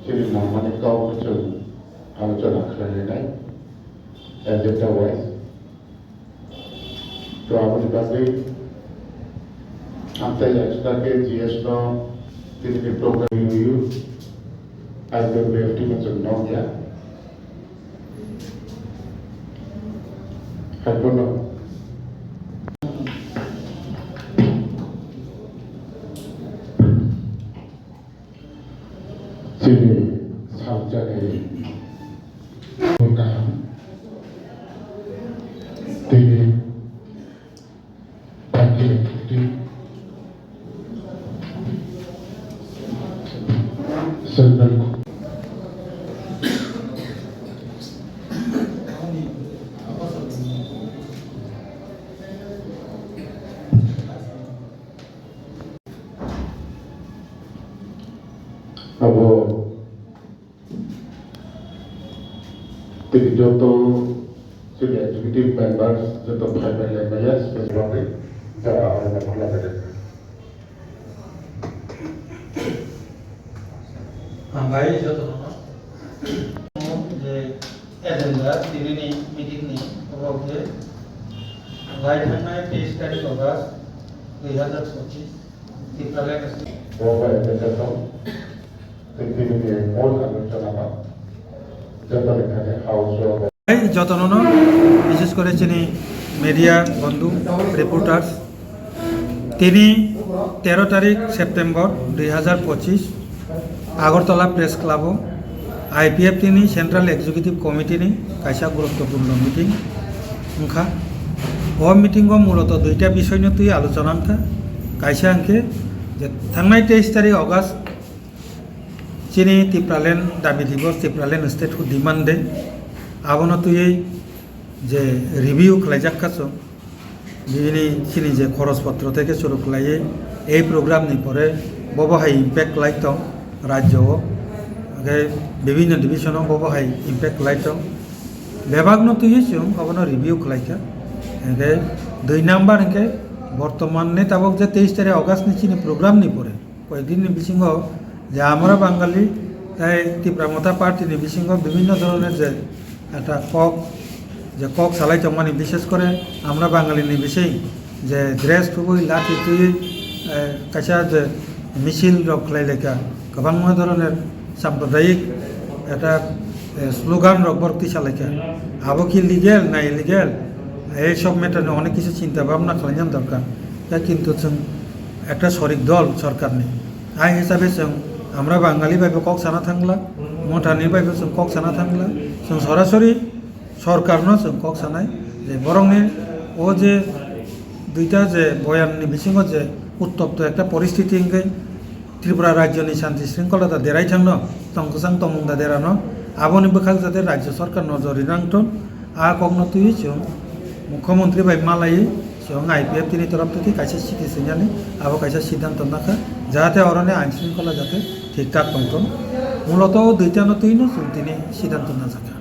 श्री नामानिक गाँव जो आलोचना खालायनाय एजेंडा वाइज तो आमनि बागै आमथाय एक्सट्राके जीएस नो दिनैनि प्रोग्राम नुयो आरो बेफोरनि मोनसे नं गैया हायबोनो जोंनि सावजानाय गाहाम दिनै बायदि सोरनांगौ अब jadi contoh sudah executive members contoh private lembaga sebagai cara orang melakukan भाई जो तो जे एजेंडा दिनैनि मिटिंनि अबावजे लाइथांनाय 23 तारिख अगस्त 2025 तिफ्रालाय bahwa agenda itu tinggi mall आलोचना जतन एखाने हाउस যতন বিশেষ করে যিনি মিডিয়া বন্ধু রিপোর্টার্স তিনি 13 তারিখ September 2025 Agartala press club IPF তিনি सेंट्रल एग्जीक्यूटिव कमिटिनि कायसा गुरुत्वपूर्ण मिटिं ओंखा ओ मिटिंगो मूलत दुईटा विषय तुई आलोचना ओंखा कायसा आंखे जे थांनाय 23 तारिख अगस्त चीनी तिप्रालैंड दाबी दिवस तिप्रालैंड स्टेट को डिमांड दे आबनो तुई जे रिव्यू खालायजाखासो बिनि चीनी जे खरचपत्र থেকে शुरू खालायो এই प्रोग्रामनि परे बबहाय इम्पैक्ट लाइतो राज्य विभिन्न डिविजन बबहाय इम्पैक्ट लाइतो बेबागनो तुई जों अबनो रिव्यू खालायखा एके 2 नम्बर एके बर्तमान ने ताबक जे 23 तारिख अगस्त नि चीनी प्रोग्राम नि परे कयदिन बिसिंगो যে আমরা বাঙালি তাই তীব্রমতা পার্টি নিবিসিংহ বিভিন্ন ধরনের যে একটা কক চালাইতো মানে বিশেষ করে আমরা বাঙালি নিবিসেই যে ড্রেস খুবই লাঠি তুই কাছা যে মিছিল রক্ষাই লেখা গোবাং ধরনের সাম্প্রদায়িক একটা স্লোগান রকবর্তি চালাইকা আবো কি লিগেল না ইলিগেল এইসব মেটার অনেক কিছু চিন্তা ভাবনা খালাইন দরকার তাই কিন্তু একটা শরিক দল সরকার নেই आय हिसाबै जों আমরা বাঙালি ভাবে কক সানা থাকলা মঠানি ভাবে जों কক সানা থাকলা जों সরাসরি সরকারনো जों কক সানাय যে বরংনি ও যে দুইটা যে বয়াননি বিসিঙ্গ যে উত্তপ্ত একটা পরিস্থিতি ইংগে ত্রিপুরা রাজ্যনি শান্তি শৃঙ্খলতা দেরাই থাকনো তংকসাং তমুংদা দেরানো আবনি বখাল যাতে রাজ্য সরকার নজরি নাংটন আ কগনো তুই जों মুখ্যমন্ত্রী ভাই মালাই जों आईपीएफ তিনি तरफ থেকে কাইসা সিটিজেননি আবো কাইসা সিদ্ধান্ত নাখা যাতে অরণ্যে আইন শৃঙ্খলা যাতে ঠিকঠাক তন্ত্র মূলত দুইটা নতুন তিনি সিদ্ধান্ত না থাকা